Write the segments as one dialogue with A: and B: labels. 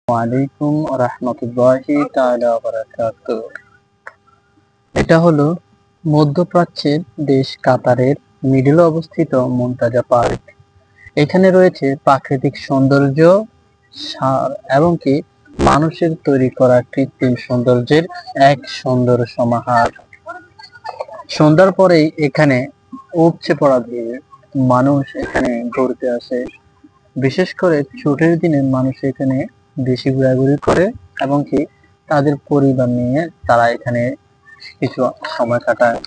A: ওয়ালাইকুম রাহমাতুল্লাহি তাআলা ওয়া বারাকাতুহু। এটা হলো মধ্যপ্রাচ্যের দেশ কাতারের মিডলে অবস্থিত মুনতাজা পার্ক। এখানে রয়েছে প্রাকৃতিক সৌন্দর্য এবং কি মানুষের তৈরি করা কৃত্রিম সৌন্দর্যের এক সুন্দর সমাহার। সন্ধ্যার পরেই এখানে উপচে পড়া ভিড়, মানুষ এখানে ঘুরতে আসে। বিশেষ করে ছুটির দিনে মানুষ এখানে বেশি ঘোরাঘুরি করে এবং কি তাদের পরিবার নিয়ে তারা এখানে কিছু সময় কাটায়।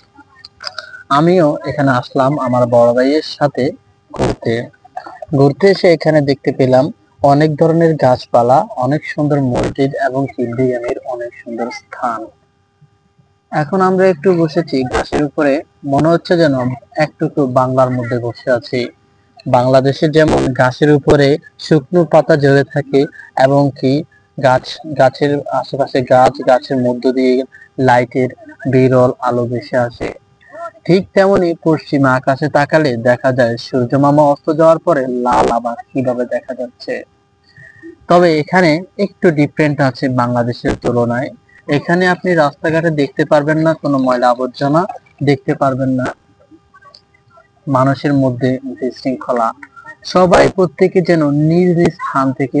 A: আমিও এখানে আসলাম আমার বড় ভাইয়ের সাথে ঘুরতে। ঘুরতে এসে এখানে দেখতে পেলাম অনেক ধরনের গাছপালা, অনেক সুন্দর মসজিদ এবং বিজ্ঞানের অনেক সুন্দর স্থান। এখন আমরা একটু বসেছি ঘাসের উপরে, মনে হচ্ছে যেন একটুকু বাংলার মধ্যে বসে আছি। বাংলাদেশে যেমন গাছের উপরে শুকনো পাতা ঝরে থাকে এবং কি গাছের আশেপাশে গাছের মধ্য দিয়ে লাইটের বিরল আলো ভেসে আসে, ঠিক তেমনি পশ্চিমা আকাশে তাকালে দেখা যায় সূর্য মামা অস্ত যাওয়ার পরে লাল আবার কিভাবে দেখা যাচ্ছে। তবে এখানে একটু ডিফারেন্ট আছে বাংলাদেশের তুলনায়। এখানে আপনি রাস্তাঘাটে দেখতে পারবেন না কোনো ময়লা আবর্জনা, দেখতে পারবেন না মানুষের মধ্যে বিশৃঙ্খলা। সবাই প্রত্যেকে যেন নিজ নিজ স্থান থেকে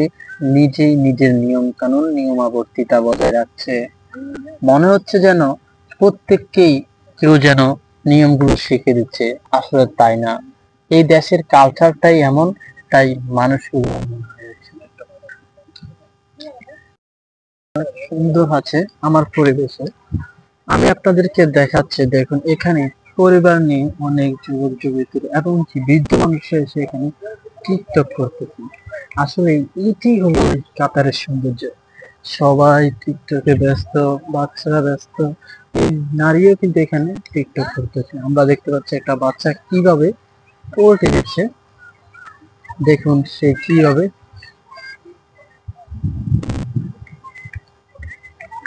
A: নিজেই নিজের নিয়ম কানুন নিয়মাবর্তিতা বজায় রাখছে। মনে হচ্ছে যেন প্রত্যেককেই কেউ যেন নিয়মগুলো শিখে দিচ্ছে, আসলে তাই না। এই দেশের কালচারটাই এমন, তাই মানুষগুলো সুন্দর আছে আমার পরিবেশে। আমি আপনাদেরকে দেখাচ্ছি, দেখুন এখানে পরিবার নিয়ে অনেক যুবক যুবতী এবং বৃদ্ধ মানুষ এসে এখানে টিকটক করতেছে। আসলে এটি হলো কাতারের সৌন্দর্য। সবাই টিকটকে ব্যস্ত, বাচ্চারা ব্যস্ত, নারীও কিন্তু এখানে টিকটক করতেছে। আমরা দেখতে পাচ্ছি একটা বাচ্চা কিভাবে পড়তে দিচ্ছে, দেখুন সে কিভাবে।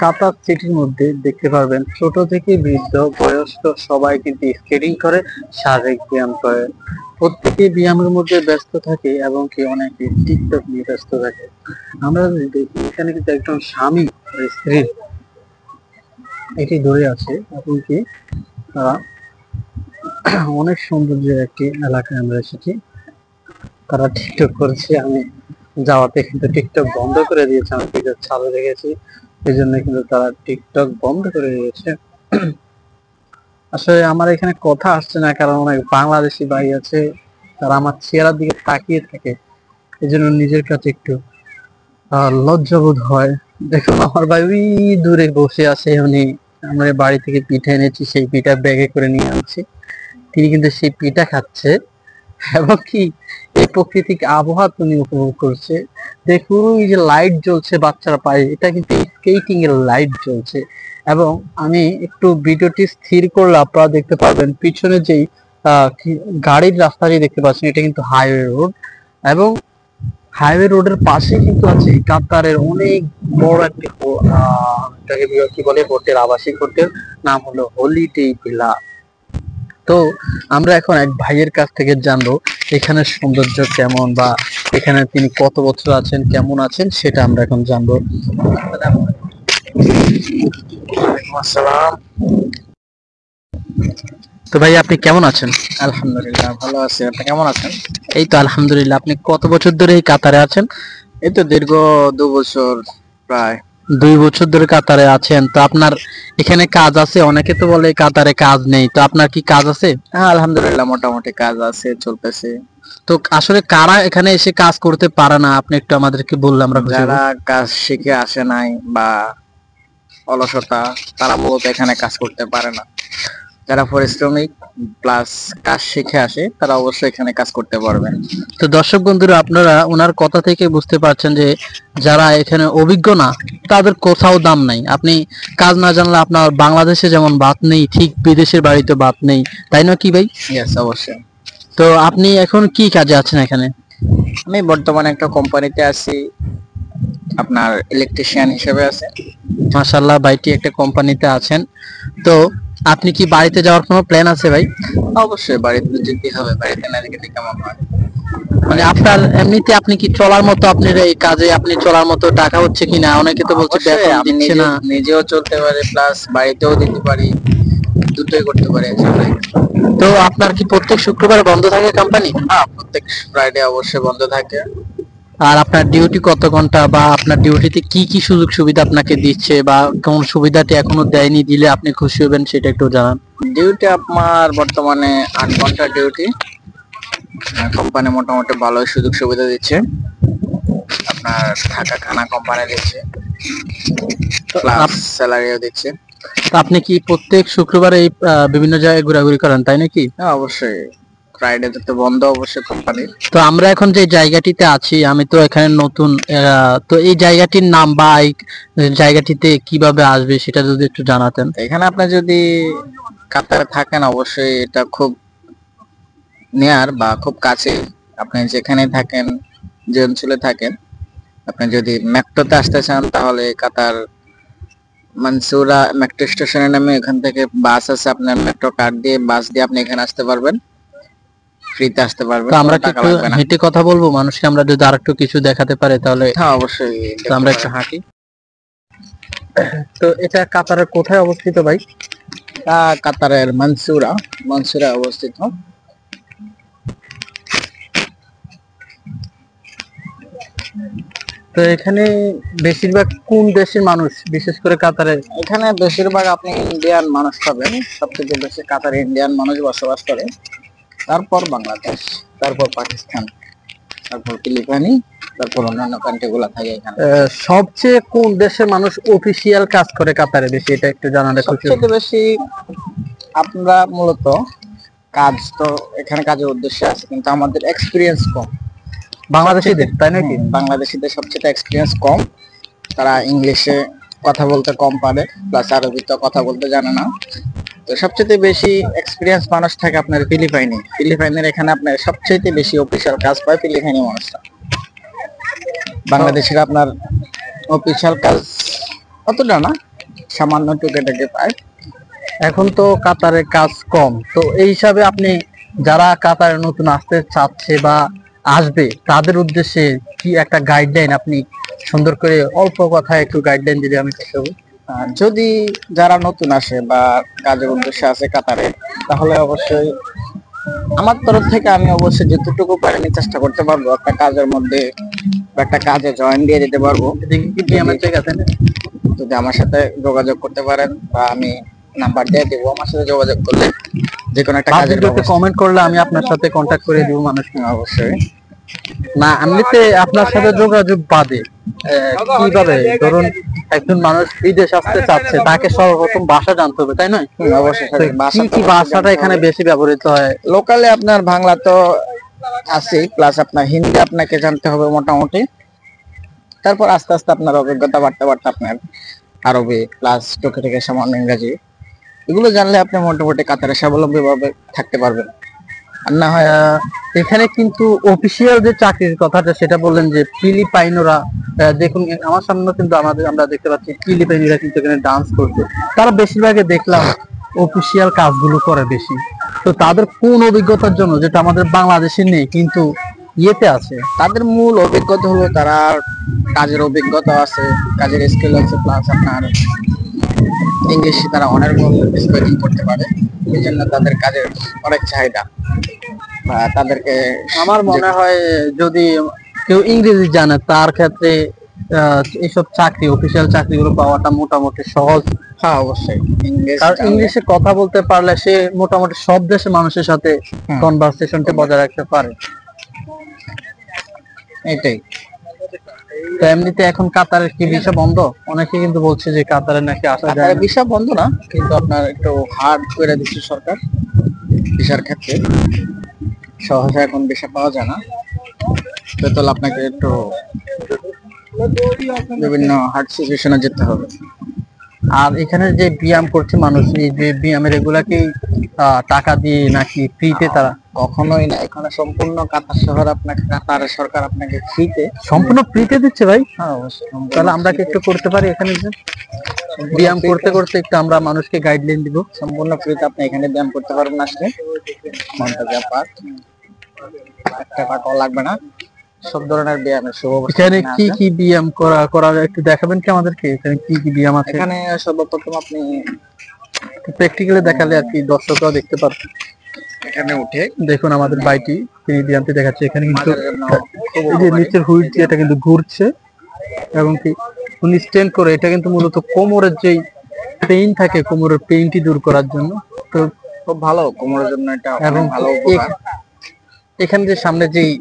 A: কাতার সিটির মধ্যে দেখতে পারবেন ছোট থেকে বৃদ্ধ বয়স্ক সবাই কিন্তু স্কেটিং করে, শারীরিক ব্যায়াম করে। প্রত্যেকে ব্যায়ামের মধ্যে ব্যস্ত থাকে এবং কি অনেকে টিকটক নিয়ে ব্যস্ত থাকে। আমরা দেখি এখানে কিন্তু একজন স্বামী স্ত্রী এটি ধরে আছে এবং কি তারা অনেক সৌন্দর্যের একটি এলাকায় আমরা এসেছি, তারা টিকটক করছে। আমি যাওয়াতে কিন্তু টিকটক বন্ধ করে দিয়েছে, আমি টিকটক চালু রেখেছি, এই জন্য কিন্তু তারা টিকটক বন্ধ করে দিয়েছে। আসলে আমার এখানে কথা আসছে না, কারণ অনেক বাংলাদেশি ভাই আছে, তারা আমার চেহারার দিকে তাকিয়ে থাকে, এই জন্য নিজের কাছে একটু লজ্জাবোধ হয়। দেখুন আমার ভাই ওই দূরে বসে আছে, উনি আমরা বাড়ি থেকে পিঠা এনেছি, সেই পিঠা ব্যাগে করে নিয়ে আনছি, তিনি কিন্তু সেই পিঠা খাচ্ছে এবং কি এই প্রাকৃতিক আবহাওয়া তুমি উপভোগ করছে। দেখুন এই যে লাইট জ্বলছে বাচ্চারা পায়ে, এটা কিন্তু স্কেটিং এর লাইট জ্বলছে। এবং আমি একটু ভিডিওটি স্থির করলে আপনারা দেখতে পারবেন পিছনে যেই গাড়ির রাস্তাটি দেখতে পাচ্ছেন, এটা কিন্তু হাইওয়ে রোড এবং হাইওয়ে রোডের পাশে কিন্তু আছে কাতারের অনেক বড় একটি কি বলে হোটেল, আবাসিক হোটেল, নাম হলো হলিডে ভিলা। তো আমরা এখন এক ভাইয়ের কাছ থেকে জানবো এখানের সৌন্দর্য কেমন বা এখানে তিনি কত বছর আছেন, কেমন আছেন, সেটা আমরা এখন জানবো। আসসালাম। তো ভাই আপনি কেমন আছেন?
B: আলহামদুলিল্লাহ ভালো আছি, আপনি কেমন আছেন?
A: এই তো আলহামদুলিল্লাহ। আপনি কত বছর ধরে এই কাতারে আছেন?
B: এই তো দীর্ঘ 2 বছর প্রায়।
A: 2 বছর ধরে কাতারে আছেন। তো আপনার এখানে কাজ আছে? অনেকে তো বলে কাতারে কাজ নেই, তো আপনার কি কাজ আছে?
B: হ্যাঁ আলহামদুলিল্লাহ মোটামুটি কাজ আছে, চলতেছে।
A: তো আসলে কারা এখানে এসে কাজ করতে পারে না, আপনি একটু আমাদেরকে বললে আমরা খুশি হব।
B: যারা কাজ শিখে আসে নাই বা অলসতা, তারা মূলত এখানে কাজ করতে পারে না। যারা পরিশ্রমিক প্লাস কাজ শিখে আসে তারা অবশ্যই এখানে কাজ করতে পারবে।
A: তো দর্শক বন্ধুরা, আপনারা ওনার কথা থেকে বুঝতে পারছেন যে যারা এখানে অভিজ্ঞ না তাদের কোথাও দাম নাই। আপনি কাজ না জানলে আপনার বাংলাদেশে যেমন ভাত নেই, ঠিক বিদেশের বাড়িতে ভাত নেই, তাই না কি ভাই?
B: ইয়েস অবশ্যই।
A: তো আপনি এখন কি কাজে আছেন এখানে?
B: আমি বর্তমানে একটা কোম্পানিতে আছি, আপনার ইলেকট্রিশিয়ান হিসেবে আছে।
A: মাশাআল্লাহ, ভাইটি একটা কোম্পানিতে আছেন। তো আপনি কি বাড়িতে যাওয়ার কোনো প্ল্যান আছে ভাই?
B: অবশ্যই বাড়িতে যেতে হবে, বাড়িতে না গেলে কেমন হয়।
A: মানে আপনার এমনিতে আপনি কি চলার মতো, আপনার এই কাজে আপনি চলার মতো টাকা হচ্ছে কিনা? অনেকে তো বলছে
B: অবশ্যই
A: বেতন
B: আমি
A: দিচ্ছে না।
B: নিজেও চলতে পারি, প্লাস বাড়িতেও দিতে পারি, দুটোই করতে পারি একসাথে।
A: তো আপনার কি প্রত্যেক শুক্রবার বন্ধ থাকে কোম্পানি?
B: হ্যাঁ, প্রত্যেক ফ্রাইডে অবশ্যই বন্ধ থাকে।
A: আর আপনার ডিউটি কত ঘন্টা, বা আপনার ডিউটিতে কি কি সুযোগ সুবিধা আপনাকে দিচ্ছে, বা কোন সুবিধাটি এখনো দেয়নি, দিলে আপনি খুশি হবেন সেটা একটু জানান।
B: ডিউটি আমার বর্তমানে 8 ঘন্টা ডিউটি। কোম্পানি মোটামুটি ভালো সুযোগ সুবিধা দিচ্ছে, আপনার থাকা খানা কোম্পানি দিচ্ছে,
A: তো
B: প্লাস স্যালারিও দিচ্ছে।
A: তো আপনি কি প্রত্যেক শুক্রবার এই বিভিন্ন জায়গায় ঘোরাঘুরি করেন, তাই নাকি?
B: হ্যাঁ অবশ্যই, ফ্রাইডে তো বন্ধ অবশ্যই কোম্পানি।
A: তো আমরা এখন যে জায়গাটিতে আছি, আমি তো এখানে নতুন, তো এই জায়গাটির নাম বা এই জায়গাটিতে কিভাবে আসবে সেটা যদি একটু জানাতেন।
B: এখানে আপনি যদি কাতারে থাকেন, অবশ্যই এটা খুব নিয়ার বা খুব কাছে। আপনি যেখানে থাকেন, যে অঞ্চলে থাকেন, আপনি যদি মেট্রোতে আসতে চান তাহলে কাতার মানসুরা মেট্রো স্টেশনে নামে এখান থেকে বাস আছে, আপনার মেট্রো কার্ড দিয়ে বাস দিয়ে আপনি এখানে আসতে পারবেন, ফ্রিতে আসতে পারবেন,
A: তো আমরা
B: কোনো
A: কি
B: টাকা
A: একটু
B: লাগবে না।
A: হেঁটে কথা বলবো মানুষকে, আমরা যদি আরেকটু কিছু দেখাতে পারে তাহলে।
B: হ্যাঁ অবশ্যই,
A: তো আমরা একটু হাঁটি। তো এটা কাতারের কোথায় অবস্থিত ভাই?
B: কাতারের মানসুরা মানসুরা অবস্থিত।
A: তো এখানে বেশিরভাগ কোন দেশের মানুষ, বিশেষ করে কাতারে?
B: এখানে বেশিরভাগ আপনি ইন্ডিয়ান মানুষ পাবেন, সবথেকে বেশি কাতারে ইন্ডিয়ান মানুষ বসবাস করে, তারপর বাংলাদেশ, তারপর পাকিস্তান, তারপর ফিলিপাইনি, তারপর অন্যান্য কান্ট্রি গুলা থাকে এখানে।
A: সবচেয়ে কোন দেশের মানুষ অফিসিয়াল কাজ করে কাতারে বেশি, এটা একটু জানালে খুশি হব।
B: সবচেয়ে বেশি আমরা মূলত কাজ তো এখানে কাজের উদ্দেশ্যে আছে, কিন্তু আমাদের এক্সপিরিয়েন্স কম।
A: বাংলাদেশিদের, তাই নাকি?
B: বাংলাদেশিদের সবচেয়ে এক্সপিরিয়েন্স কম, তারা ইংলিশে কথা বলতে কম পারে, প্লাস আরবিতে কথা বলতে জানে না। তো সবচেয়ে বেশি এক্সপিরিয়েন্স মানুষ থাকে আপনার ফিলিপাইনের এখানে আপনার সবচেয়ে বেশি অফিসিয়াল কাজ পায় ফিলিপাইনি মানুষরা। বাংলাদেশের আপনার অফিসিয়াল কাজ অতটা না, সামান্য টুকেটাকে পায়।
A: এখন তো কাতারে কাজ কম, তো এই হিসাবে আপনি যারা কাতারে নতুন আসতে চাচ্ছে বা আসবে তাদের উদ্দেশ্যে কি একটা গাইডলাইন আপনি সুন্দর করে অল্প কথায় একটু গাইডলাইন দিলে আমি খুশি হব।
B: যদি যারা নতুন আসে বা কাজের উদ্দেশ্যে আসে কাতারে, তাহলে অবশ্যই আমার তরফ থেকে আমি অবশ্যই যতটুকু পারি আমি চেষ্টা করতে পারবো একটা কাজের মধ্যে বা একটা কাজে জয়েন দিয়ে দিতে পারবো। যদি আমার সাথে যোগাযোগ করতে পারেন বা আমি নাম্বার দিয়ে দেবো, আমার সাথে যোগাযোগ করলে যে কোনো একটা কাজের
A: কমেন্ট করলে আমি আপনার সাথে কন্ট্যাক্ট করে দিব মানুষকে।
B: অবশ্যই।
A: না, এমনিতে আপনার সাথে যোগাযোগ বাদে কিভাবে, ধরুন একজন মানুষ বিদেশ আসতে চাচ্ছে, তাকে সর্বপ্রথম ভাষা জানতে হবে, তাই নয়?
B: অবশ্যই
A: কি ভাষাটা এখানে বেশি ব্যবহৃত হয়?
B: লোকালে আপনার বাংলা তো আছে, প্লাস আপনার হিন্দি আপনাকে জানতে হবে মোটামুটি। তারপর আস্তে আস্তে আপনার অভিজ্ঞতা বাড়তে বাড়তে আপনার আরবি, প্লাস টুকে সামান্য ইংরেজি, এগুলো জানলে আপনি মোটামুটি কাতারে স্বাবলম্বী ভাবে থাকতে পারবেন। আর না হয়
A: এখানে কিন্তু অফিসিয়াল যে চাকরির কথাটা সেটা বললেন যে ফিলিপাইনরা, দেখুন আমার সামনে কিন্তু আমরা দেখতে পাচ্ছি ফিলিপাইনিরা কিন্তু এখানে ডান্স করছে। তারা বেশিরভাগই দেখলাম অফিসিয়াল কাজগুলো করে বেশি। তো তাদের কোন অভিজ্ঞতার জন্য, যেটা আমাদের বাংলাদেশে নেই কিন্তু ইয়েতে আছে?
B: তাদের মূল অভিজ্ঞতা হলো তারা কাজের অভিজ্ঞতা আছে, কাজের স্কিল আছে, প্লাস আপনার ইংলিশে তারা অনার্বল স্পিকিং করতে পারে, এই জন্য তাদের কাজের অনেক চাহিদা। বা তাদেরকে
A: আমার মনে হয় যদি কেউ ইংরেজি জানে তার ক্ষেত্রে এইসব চাকরি, অফিসিয়াল চাকরিগুলো পাওয়াটা মোটামুটি সহজ।
B: হ্যাঁ অবশ্যই,
A: আর ইংলিশে কথা বলতে পারলে সে মোটামুটি সব দেশের মানুষের সাথে কনভারসেশনটা বজায় রাখতে পারে।
B: এটাই।
A: তো এমনিতে এখন কাতারের কি ভিসা বন্ধ? অনেকে কিন্তু বলছে যে কাতারে নাকি আসা যায় না।
B: ভিসা বন্ধ না, কিন্তু আপনার একটু হার্ড করে দিচ্ছে সরকার ভিসার ক্ষেত্রে, সহজে এখন ভিসা পাওয়া যায় না। তো আপনাকে একটু বিভিন্ন হার্ড সিচুয়েশনে যেতে হবে।
A: আর এখানে যে ব্যায়াম করছে মানুষ, এই যে ব্যায়ামের এগুলা কি টাকা দিয়ে নাকি ফ্রিতে? তারা
B: কখনোই না, এখানে সম্পূর্ণ কাতার শহর আপনাকে, কাতারের সরকার আপনাকে ফ্রিতে,
A: সম্পূর্ণ ফ্রিতে দিচ্ছে ভাই।
B: হ্যাঁ অবশ্যই।
A: তাহলে আমরা কি একটু করতে পারি এখানে যে ব্যায়াম করতে করতে একটু আমরা মানুষকে গাইডলাইন দিব?
B: সম্পূর্ণ ফ্রিতে আপনি এখানে ব্যায়াম করতে পারবেন আসলে, মন্তাজা পার্ক। একটা টাকাও লাগবে না, সব ধরনের ব্যায়ামের সুব্যবস্থা
A: এখানে
B: এখানে
A: কি
B: আছে।
A: কি ব্যায়াম করার একটু দেখাবেন কি আমাদেরকে? এখানে কি কি ব্যায়াম আছে?
B: এখানে সর্বপ্রথম আপনি
A: প্র্যাকটিক্যালি দেখালে আর কি দর্শকরাও দেখতে পারবে।
B: এখানে উঠে
A: দেখুন আমাদের ভাইটি তিনি ব্যায়ামটি দেখাচ্ছে। এখানে কিন্তু
B: মাজার জন্য খুব
A: এই যে
B: উপকারী।
A: নিচের হুইলটি এটা কিন্তু ঘুরছে এবং কি উনি স্ট্যান্ড করে, এটা কিন্তু মূলত কোমরের যেই পেইন থাকে, কোমরের পেইনটি দূর করার জন্য। তো
B: খুব ভালো কোমরের জন্য, এটা
A: এবং
B: অনেক ভালো উপকার।
A: এখানে যে সামনে যেই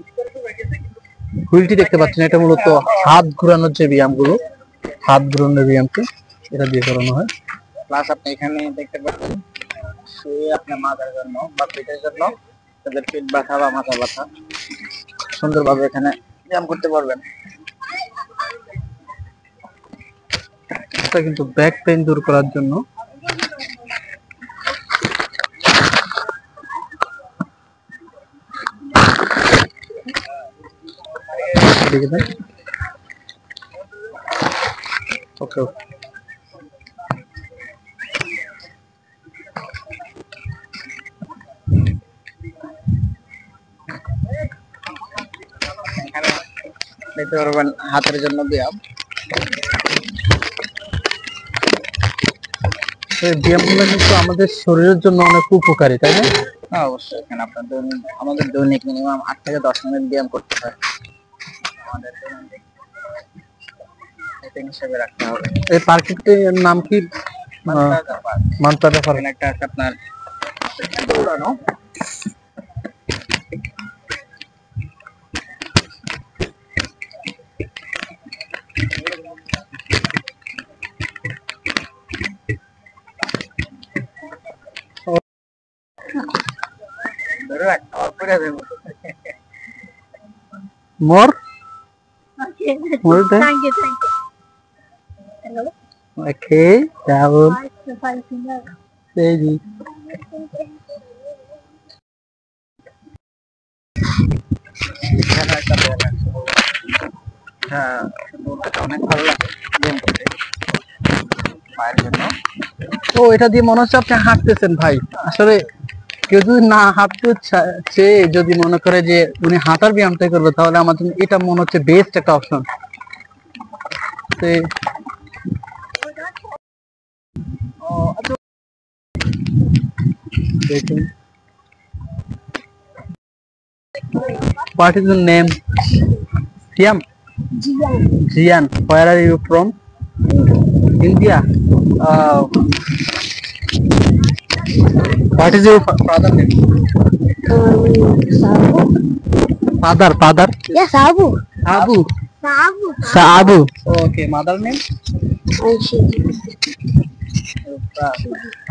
A: হুইলটি দেখতে পাচ্ছেন, এটা মূলত হাত ঘোরানোর যে ব্যায়ামগুলো, হাত ঘোরানোর ব্যায়ামটি এটা দিয়ে করানো হয়।
B: প্লাস আপনি এখানে দেখতে পাচ্ছেন শুয়ে আপনার মাথার জন্য বা পেটের জন্য, তাদের পেট ব্যথা বা মাথা ব্যথা সুন্দরভাবে এখানে ব্যায়াম করতে পারবেন।
A: এটা কিন্তু ব্যাক পেইন দূর করার জন্য। ওকে ওকে।
B: এখানে দেখতে পারবেন হাতের জন্য ব্যায়াম।
A: এই ব্যায়ামগুলো কিন্তু আমাদের শরীরের জন্য অনেক উপকারী, তাই না?
B: হ্যাঁ অবশ্যই, এখানে আপনার আমাদের দৈনিক মিনিমাম 8 থেকে 10 মিনিট ব্যায়াম করতে হয়, আমাদের দৈনন্দিন রুটিন হিসেবে রাখতে হবে।
A: এই পার্কটির নাম কি? মানতারা পার্ক।
B: এখানে একটা আছে আপনার দৌড়ানো, ধরে রাখতে হবে, করে দেবো।
A: মোর
C: Okay.
A: More
C: Thank you, thank you. Hello.
A: Okay double
C: Hi, Stefan Singer.
A: Baby.
B: এখানে একটা ব্যায়াম আছে। হ্যাঁ, এটা অনেক ভালো লাগে ব্যায়াম করতে পায়ের জন্য।
A: ও এটা দিয়ে মনে হচ্ছে আপনি হাঁটতেছেন ভাই। আসলে কেউ যদি না হাঁটতে চেয়ে যদি মনে করে যে উনি হাঁটার ব্যায়ামটাই করবে, তাহলে আমার জন্য এটা মনে হচ্ছে বেস্ট একটা option. What is your name? Siam?
C: Jian.
A: Jian. Where are you from? India. What is your father name?
C: Sabu.
A: Father.
C: Yeah, Sabu.
A: Abu.
C: Sabu.
A: Sabu. Okay. Mother name?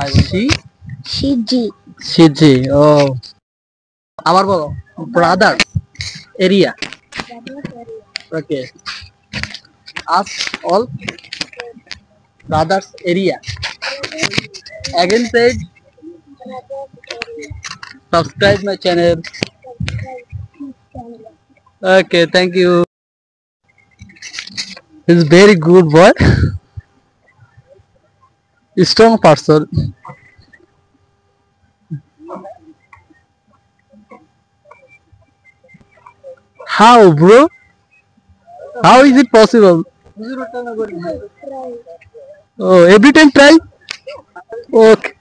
C: And
A: She.
C: Shiji.
A: Shiji. Oh. আবার বলো। Brother. Area. Okay. Us all brothers area. Again said, subscribe my channel. Okay, thank you. He's very good boy. Strong person. How, bro? How is it possible? Oh, every time try? Okay.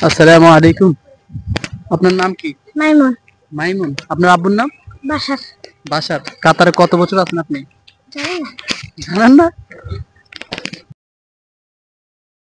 A: আসসালামু আলাইকুম। আপনার নাম কি?
C: Maimon.
A: Maimun. আপনার আব্বুর নাম?
C: Bashar.
A: Bashar. কাতারে কত বছর আছেন আপনি?
C: জানি না।
A: জানেন না?